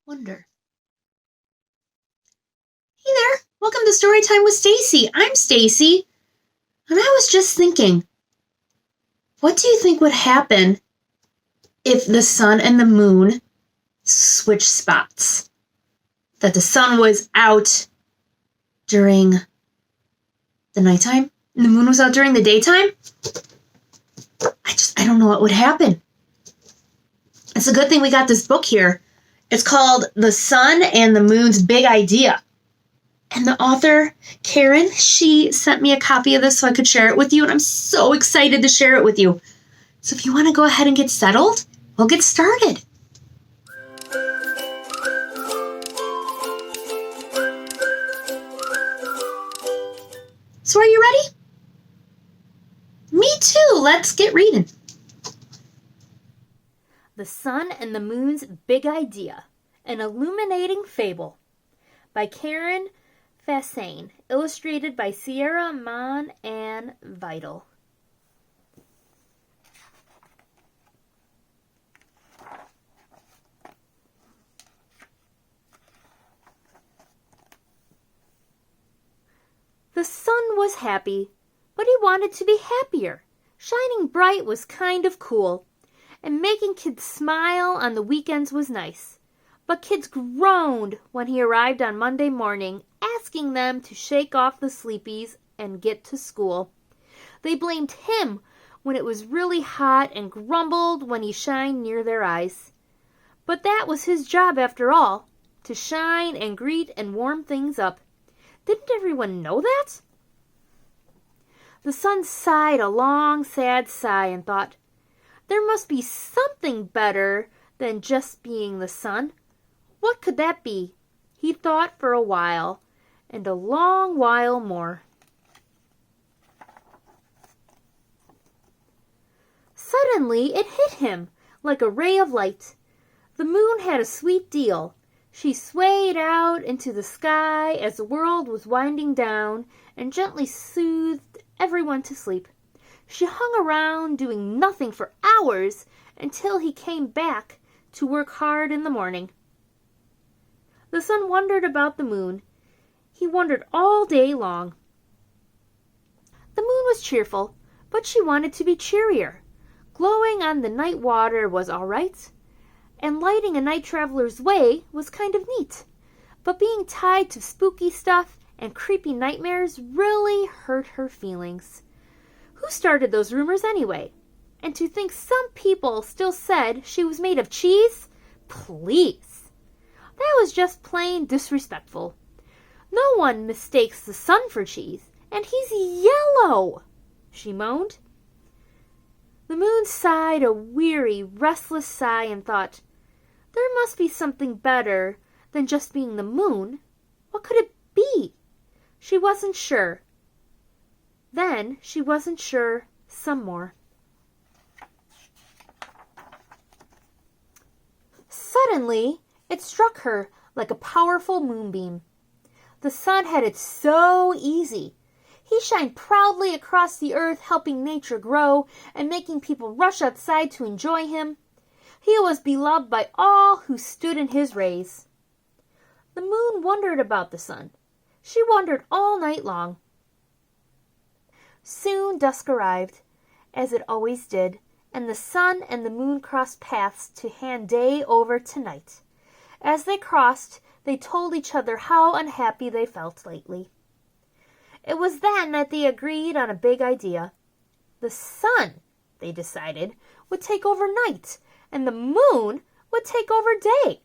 wonder. Hey there, welcome to Story Time with Stacey. I'm Stacey, and I was just thinking, what do you think would happen if the sun and the moon switched spots? That the sun was out during the nighttime and the moon was out during the daytime? I don't know what would happen. It's a good thing we got this book here. It's called The Sun and the Moon's Big Idea. And the author, Karen, she sent me a copy of this so I could share it with you, and I'm so excited to share it with you. So if you want to go ahead and get settled, we'll get started. So are you ready? Me too. Let's get reading. The Sun and the Moon's Big Idea, an illuminating fable, by Karen Faciane, illustrated by Sierra Mann and Vidal. The sun was happy, but he wanted to be happier. Shining bright was kind of cool, and making kids smile on the weekends was nice. But kids groaned when he arrived on Monday morning, asking them to shake off the sleepies and get to school. They blamed him when it was really hot and grumbled when he shined near their eyes. But that was his job after all, to shine and greet and warm things up. Didn't everyone know that? The sun sighed a long, sad sigh and thought, there must be something better than just being the sun. What could that be? He thought for a while, and a long while more. Suddenly it hit him like a ray of light. The moon had a sweet deal. She swayed out into the sky as the world was winding down and gently soothed everyone to sleep. She hung around doing nothing for hours until he came back to work hard in the morning. The sun wondered about the moon. He wondered all day long. The moon was cheerful, but she wanted to be cheerier. Glowing on the night water was all right, and lighting a night traveler's way was kind of neat. But being tied to spooky stuff and creepy nightmares really hurt her feelings. Who started those rumors anyway? And to think some people still said she was made of cheese? Please! That was just plain disrespectful. No one mistakes the sun for cheese, and he's yellow, she moaned. The moon sighed a weary, restless sigh and thought, there must be something better than just being the moon. What could it be? She wasn't sure. Then she wasn't sure some more. Suddenly, it struck her like a powerful moonbeam. The sun had it so easy. He shined proudly across the earth, helping nature grow and making people rush outside to enjoy him. He was beloved by all who stood in his rays. The moon wondered about the sun. She wondered all night long. Soon dusk arrived, as it always did, and the sun and the moon crossed paths to hand day over to night. As they crossed, they told each other how unhappy they felt lately. It was then that they agreed on a big idea. The sun, they decided, would take over night, and the moon would take over day.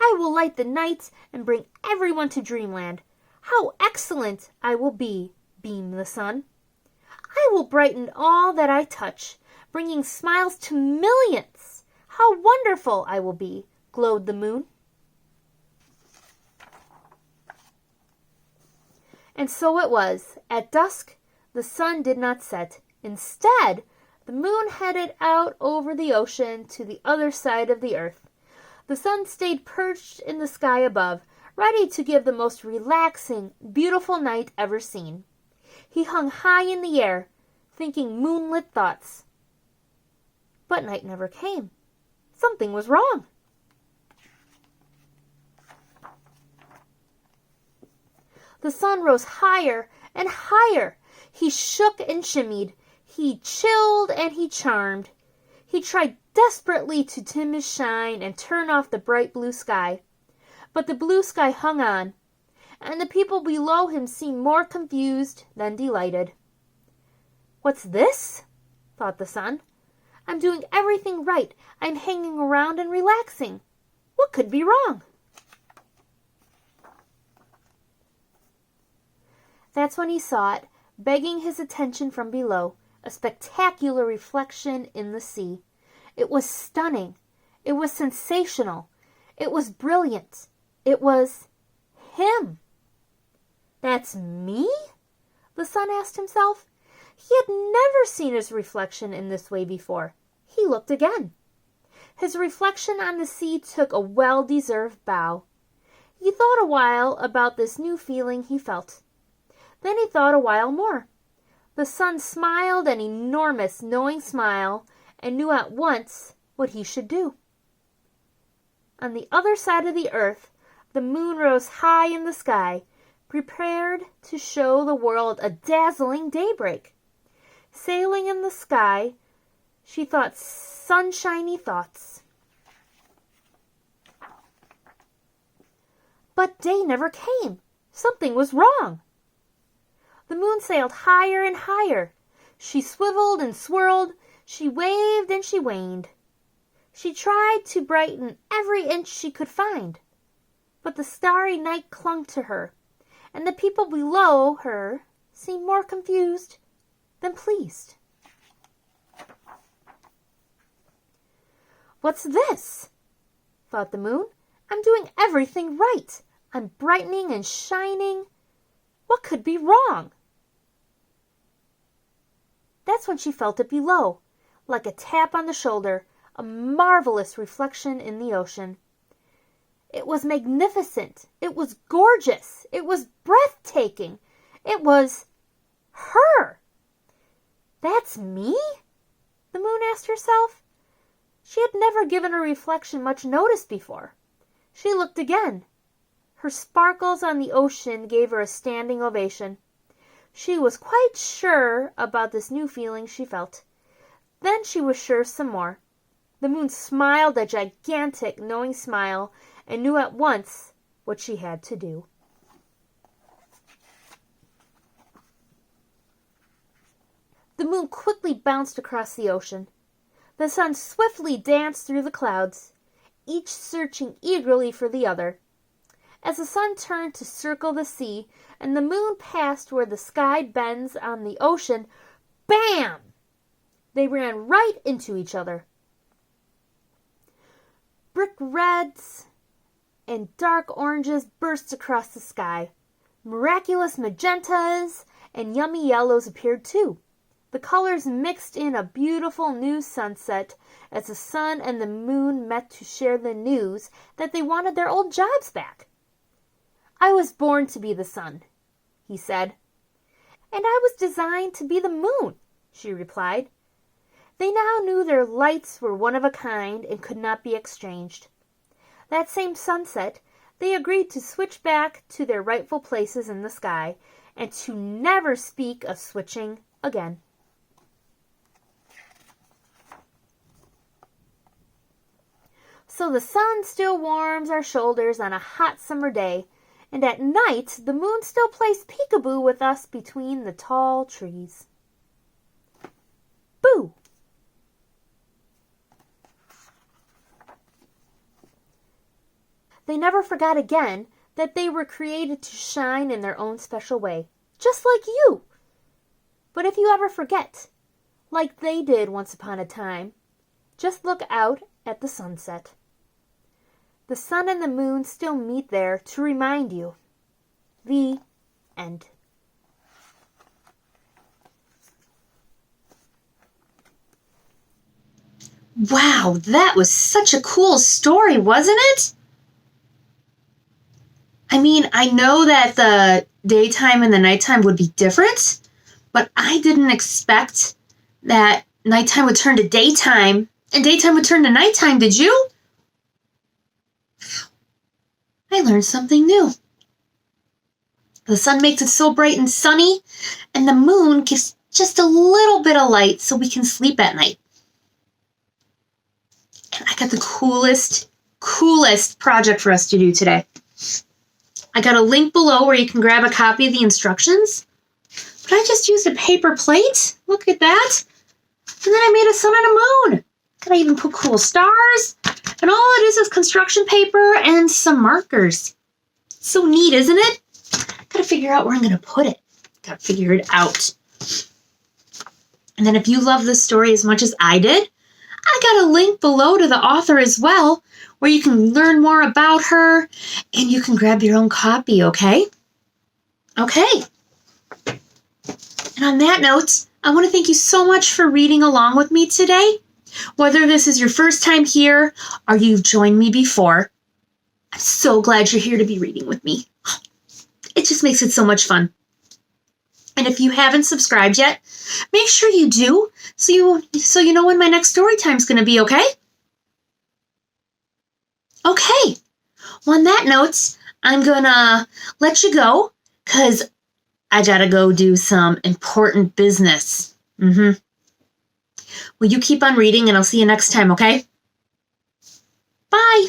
I will light the night and bring everyone to dreamland. How excellent I will be, beamed the sun. I will brighten all that I touch, bringing smiles to millions. How wonderful I will be, glowed the moon. And so it was. At dusk, the sun did not set. Instead, the moon headed out over the ocean to the other side of the earth. The sun stayed perched in the sky above, ready to give the most relaxing, beautiful night ever seen. He hung high in the air, thinking moonlit thoughts. But night never came. Something was wrong. The sun rose higher and higher. He shook and shimmied. He chilled and he charmed. He tried desperately to dim his shine and turn off the bright blue sky. But the blue sky hung on, and the people below him seemed more confused than delighted. "What's this?" thought the sun. "I'm doing everything right. I'm hanging around and relaxing. What could be wrong?" That's when he saw it, begging his attention from below, a spectacular reflection in the sea. It was stunning. It was sensational. It was brilliant. It was him. "That's me?" the sun asked himself. He had never seen his reflection in this way before. He looked again. His reflection on the sea took a well-deserved bow. He thought a while about this new feeling he felt. Then he thought a while more. The sun smiled an enormous, knowing smile and knew at once what he should do. On the other side of the earth, the moon rose high in the sky, prepared to show the world a dazzling daybreak. Sailing in the sky, she thought sunshiny thoughts. But day never came. Something was wrong. The moon sailed higher and higher. She swiveled and swirled. She waved and she waned. She tried to brighten every inch she could find. But the starry night clung to her, and the people below her seemed more confused than pleased. "What's this?" thought the moon. "I'm doing everything right. I'm brightening and shining. What could be wrong?" That's when she felt it below, like a tap on the shoulder, a marvelous reflection in the ocean. It was magnificent. It was gorgeous. It was breathtaking. It was her. "That's me?" the moon asked herself. She had never given her reflection much notice before. She looked again. Her sparkles on the ocean gave her a standing ovation. She was quite sure about this new feeling she felt. Then she was sure some more. The moon smiled a gigantic, knowing smile and knew at once what she had to do. The moon quickly bounced across the ocean. The sun swiftly danced through the clouds, each searching eagerly for the other. As the sun turned to circle the sea and the moon passed where the sky bends on the ocean, bam! They ran right into each other. Brick reds and dark oranges burst across the sky. Miraculous magentas and yummy yellows appeared too. The colors mixed in a beautiful new sunset as the sun and the moon met to share the news that they wanted their old jobs back. "I was born to be the sun," he said. "And I was designed to be the moon," she replied. They now knew their lights were one of a kind and could not be exchanged. That same sunset, they agreed to switch back to their rightful places in the sky and to never speak of switching again. So the sun still warms our shoulders on a hot summer day, and at night the moon still plays peekaboo with us between the tall trees. Boo! They never forgot again that they were created to shine in their own special way, just like you. But if you ever forget, like they did once upon a time, just look out at the sunset. The sun and the moon still meet there to remind you. The end. Wow, that was such a cool story, wasn't it? I mean, I know that the daytime and the nighttime would be different, but I didn't expect that nighttime would turn to daytime and daytime would turn to nighttime, did you? I learned something new. The sun makes it so bright and sunny, and the moon gives just a little bit of light so we can sleep at night. And I got the coolest project for us to do today. I got a link below where you can grab a copy of the instructions. But I just used a paper plate. Look at that. And then I made a sun and a moon. And I even put cool stars. And all it is construction paper and some markers. So neat, isn't it? Gotta figure out where I'm gonna put it. Gotta figure it out. And then if you love this story as much as I did, I got a link below to the author as well, where you can learn more about her and you can grab your own copy, okay? Okay. And on that note, I want to thank you so much for reading along with me today. Whether this is your first time here or you've joined me before, I'm so glad you're here to be reading with me. It just makes it so much fun. And if you haven't subscribed yet, make sure you do so you know when my next story time is going to be, okay? Okay. Well, on that note, I'm going to let you go because I got to go do some important business. Well, you keep on reading and I'll see you next time, okay? Bye.